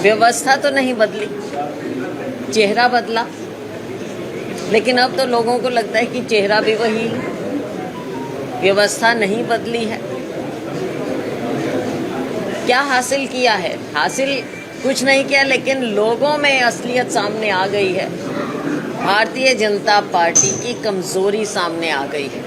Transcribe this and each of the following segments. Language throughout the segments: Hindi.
व्यवस्था तो नहीं बदली, चेहरा बदला, लेकिन अब तो लोगों को लगता है कि चेहरा भी वही है, व्यवस्था नहीं बदली है। क्या हासिल किया है? हासिल कुछ नहीं किया, लेकिन लोगों में असलियत सामने आ गई है। भारतीय जनता पार्टी की कमजोरी सामने आ गई है।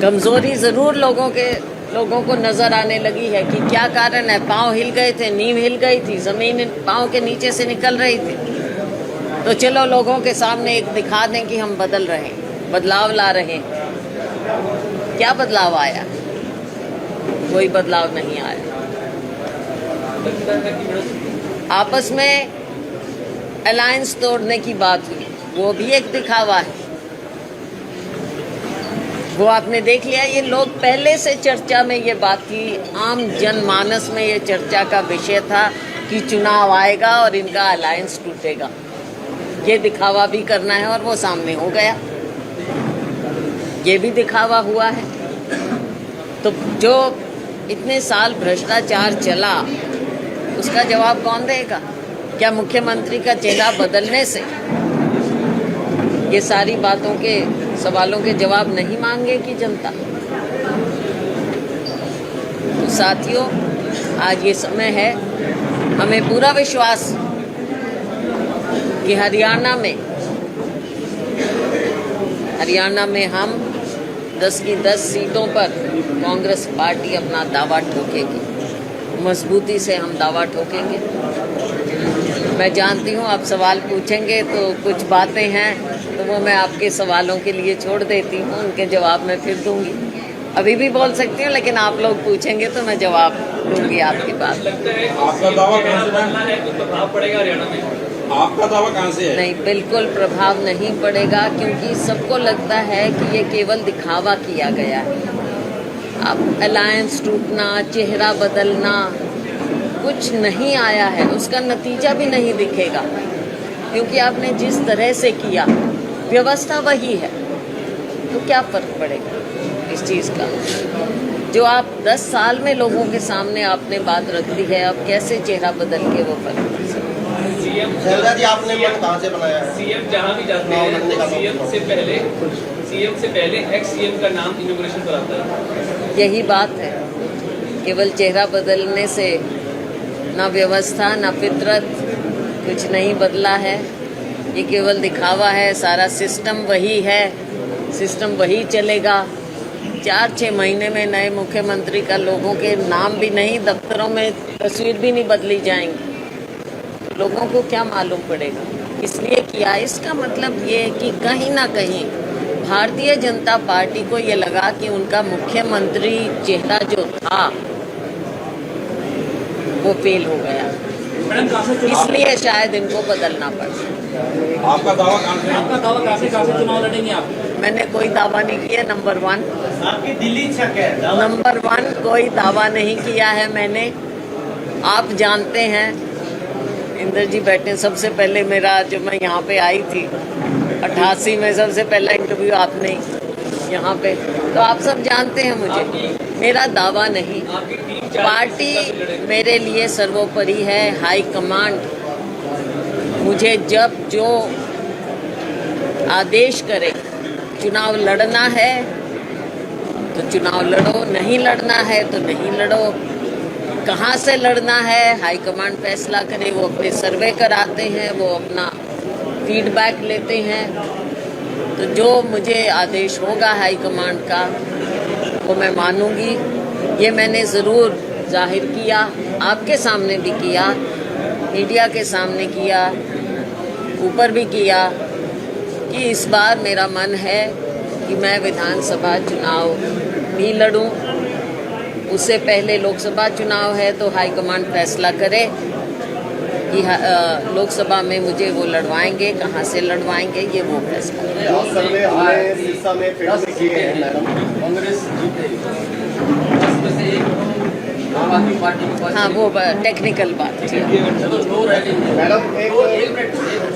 कमजोरी जरूर लोगों को नजर आने लगी है कि क्या कारण है। पांव हिल गए थे, नींव हिल गई थी, जमीन पांव के नीचे से निकल रही थी। तो चलो लोगों के सामने एक दिखा दें कि हम बदल रहे हैं, बदलाव ला रहे हैं। क्या बदलाव आया? कोई बदलाव नहीं आया। आपस में अलायंस तोड़ने की बात हुई, वो भी एक दिखावा है। वो आपने देख लिया। ये लोग पहले से चर्चा में ये बात थी, आम जनमानस में ये चर्चा का विषय था कि चुनाव आएगा और इनका अलायंस टूटेगा। ये दिखावा भी करना है और वो सामने हो गया। ये भी दिखावा हुआ है। तो जो इतने साल भ्रष्टाचार चला, उसका जवाब कौन देगा? क्या मुख्यमंत्री का चेहरा बदलने से ये सारी बातों के सवालों के जवाब नहीं मांगेगी जनता? तो साथियों, आज ये समय है, हमें पूरा विश्वास कि हरियाणा में हम 10 की 10 सीटों पर कांग्रेस पार्टी अपना दावा ठोकेगी। मजबूती से हम दावा ठोकेंगे। मैं जानती हूँ आप सवाल पूछेंगे तो कुछ बातें हैं तो वो मैं आपके सवालों के लिए छोड़ देती हूँ, उनके जवाब मैं फिर दूंगी। अभी भी बोल सकती हूँ, लेकिन आप लोग पूछेंगे तो मैं जवाब दूंगी आपकी बात। आपका दावा कहाँ से है? तो प्रभाव पड़ेगा हरियाणा में? आपका दावा कहाँ से है? नहीं, बिल्कुल प्रभाव नहीं पड़ेगा, क्योंकि सबको लगता है कि ये केवल दिखावा किया गया है। अब अलायंस टूटना, चेहरा बदलना कुछ नहीं आया है, उसका नतीजा भी नहीं दिखेगा, क्योंकि आपने जिस तरह से किया, व्यवस्था वही है। तो क्या फर्क पड़ेगा इस चीज़ का? जो आप 10 साल में लोगों के सामने आपने बात रख दी है, अब कैसे चेहरा बदल के वो फर्क पड़ सकता? आपने मन कहाँ से बनाया है? सीएम जहाँ भी जाते हैं, सीएम से पहले एक्स सीएम का नाम इनॉग्रेशन पर आता है। यही बात है। केवल चेहरा बदलने से ना व्यवस्था ना फितरत कुछ नहीं बदला है। ये केवल दिखावा है। सारा सिस्टम वही है, सिस्टम वही चलेगा। 4-6 महीने में नए मुख्यमंत्री का लोगों के नाम भी नहीं, दफ्तरों में तस्वीर भी नहीं बदली जाएंगी। लोगों को क्या मालूम पड़ेगा? इसलिए किया। इसका मतलब ये है कि कहीं ना कहीं भारतीय जनता पार्टी को ये लगा कि उनका मुख्यमंत्री चेहरा जो था वो फेल हो गया, इसलिए शायद इनको बदलना पड़ा। आपका दावा कहाँ से? आपका दावा कहाँ से चुनाव लड़ेंगे आप? मैंने कोई दावा नहीं किया। नंबर 1 आपकी दिल्ली इच्छा क्या है? नंबर 1 कोई दावा नहीं किया है मैंने। आप जानते हैं, इंदर जी बैठे, सबसे पहले मेरा, जो मैं यहाँ पे आई थी 88 में, सबसे पहला इंटरव्यू आपने यहाँ पे, तो आप सब जानते हैं मुझे। मेरा दावा नहीं, पार्टी मेरे लिए सर्वोपरि है। हाई कमांड मुझे जब जो आदेश करे, चुनाव लड़ना है तो चुनाव लड़ो, नहीं लड़ना है तो नहीं लड़ो। कहाँ से लड़ना है हाई कमांड फैसला करे। वो अपने सर्वे कराते हैं, वो अपना फीडबैक लेते हैं। तो जो मुझे आदेश होगा हाई कमांड का वो मैं मानूंगी। ये मैंने ज़रूर जाहिर किया, आपके सामने भी किया, मीडिया के सामने किया, ऊपर भी किया कि इस बार मेरा मन है कि मैं विधानसभा चुनाव भी लड़ूं। उससे पहले लोकसभा चुनाव है तो हाईकमांड फैसला करे कि लोकसभा में मुझे वो लड़वाएंगे, कहाँ से लड़वाएंगे, ये वो फैसला। हाँ, वो टेक्निकल बात थी। मैडम एक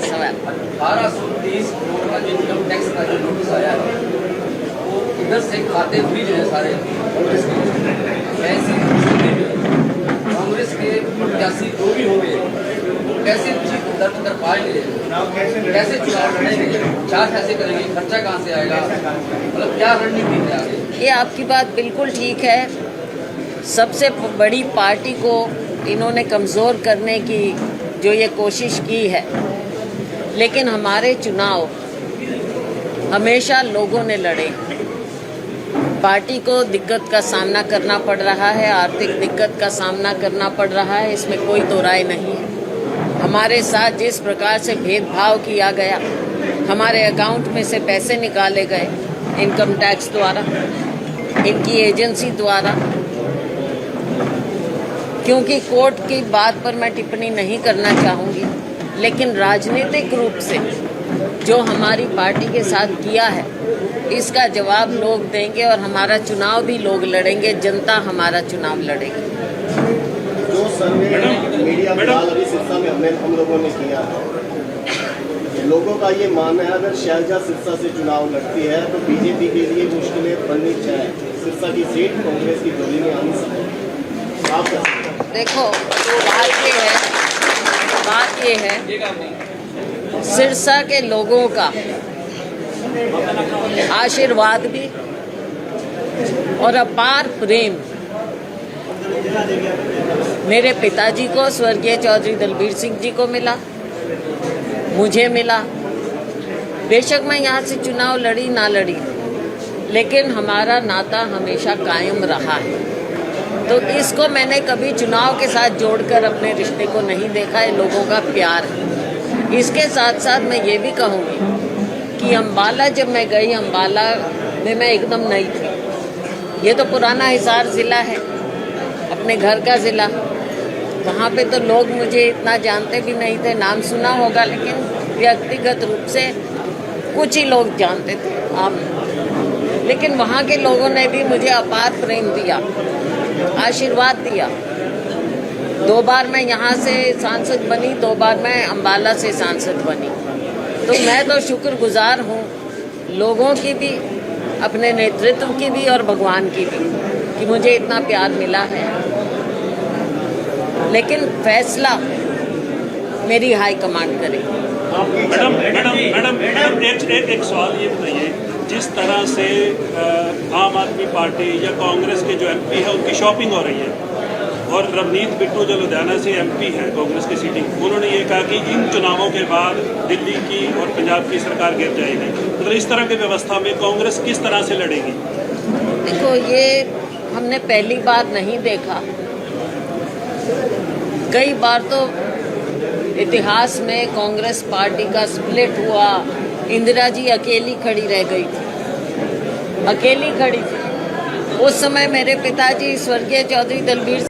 सवाल 1830 करोड़ का जो इनकम टैक्स का जो नोटिस आया है, वो इधर से खाते फ्रीज है सारे कांग्रेस के प्रत्याशी जो भी होंगे कैसे जीत दर्ज कर पाएंगे, कैसे चुनाव लड़ेंगे, क्या कैसे करेंगे, खर्चा कहाँ से आएगा, मतलब क्या रणनीति है आगे? ये आपकी बात बिल्कुल ठीक है। सबसे बड़ी पार्टी को इन्होंने कमज़ोर करने की जो ये कोशिश की है, लेकिन हमारे चुनाव हमेशा लोगों ने लड़े। पार्टी को दिक्कत का सामना करना पड़ रहा है, आर्थिक दिक्कत का सामना करना पड़ रहा है, इसमें कोई दो राय नहीं है। हमारे साथ जिस प्रकार से भेदभाव किया गया, हमारे अकाउंट में से पैसे निकाले गए इनकम टैक्स द्वारा, इनकी एजेंसी द्वारा। क्योंकि कोर्ट की बात पर मैं टिप्पणी नहीं करना चाहूँगी, लेकिन राजनीतिक रूप से जो हमारी पार्टी के साथ किया है, इसका जवाब लोग देंगे और हमारा चुनाव भी लोग लड़ेंगे, जनता हमारा चुनाव लड़ेगी। जो सर्वे मीडिया फिलहाल अभी सिरसा में हम लोगों ने किया है, लोगों का ये मानना है अगर शैलजा सिरसा से चुनाव लड़ती है तो बीजेपी के लिए मुश्किलें बननी चाहिए, सिरसा की सीट कांग्रेस की झोली में आनी चाहिए। आप देखो, तो बात ये है सिरसा के लोगों का आशीर्वाद भी और अपार प्रेम मेरे पिताजी को, स्वर्गीय चौधरी दलबीर सिंह जी को मिला, मुझे मिला। बेशक मैं यहाँ से चुनाव लड़ी ना लड़ी, लेकिन हमारा नाता हमेशा कायम रहा है। तो इसको मैंने कभी चुनाव के साथ जोड़कर अपने रिश्ते को नहीं देखा है, लोगों का प्यार है। इसके साथ साथ मैं ये भी कहूँगी कि अम्बाला जब मैं गई, अम्बाला में मैं एकदम नई थी। ये तो पुराना हिसार ज़िला है, अपने घर का ज़िला। वहाँ पे तो लोग मुझे इतना जानते भी नहीं थे, नाम सुना होगा लेकिन व्यक्तिगत रूप से कुछ ही लोग जानते थे आम। लेकिन वहाँ के लोगों ने भी मुझे अपार प्रेम दिया, आशीर्वाद दिया। 2 बार मैं यहाँ से सांसद बनी, 2 बार मैं अम्बाला से सांसद बनी। तो मैं तो शुक्रगुजार हूँ लोगों की भी, अपने नेतृत्व की भी और भगवान की भी, कि मुझे इतना प्यार मिला है। लेकिन फैसला मेरी हाई कमांड करेगी। मैडम एक सवाल ये बताइए, जिस तरह से आम आदमी पार्टी या कांग्रेस के जो एमपी है उनकी शॉपिंग हो रही है, और रवनीत बिट्टू जो लुधियाना से एमपी है कांग्रेस की सीटिंग, उन्होंने ये कहा कि इन चुनावों के बाद दिल्ली की और पंजाब की सरकार गिर जाएगी। मतलब इस तरह की व्यवस्था में कांग्रेस किस तरह से लड़ेगी? देखो, ये हमने पहली बार नहीं देखा। कई बार तो इतिहास में कांग्रेस पार्टी का स्प्लिट हुआ, इंदिरा जी अकेली खड़ी रह गई थी, अकेली खड़ी थी। उस समय मेरे पिताजी स्वर्गीय चौधरी दलबीर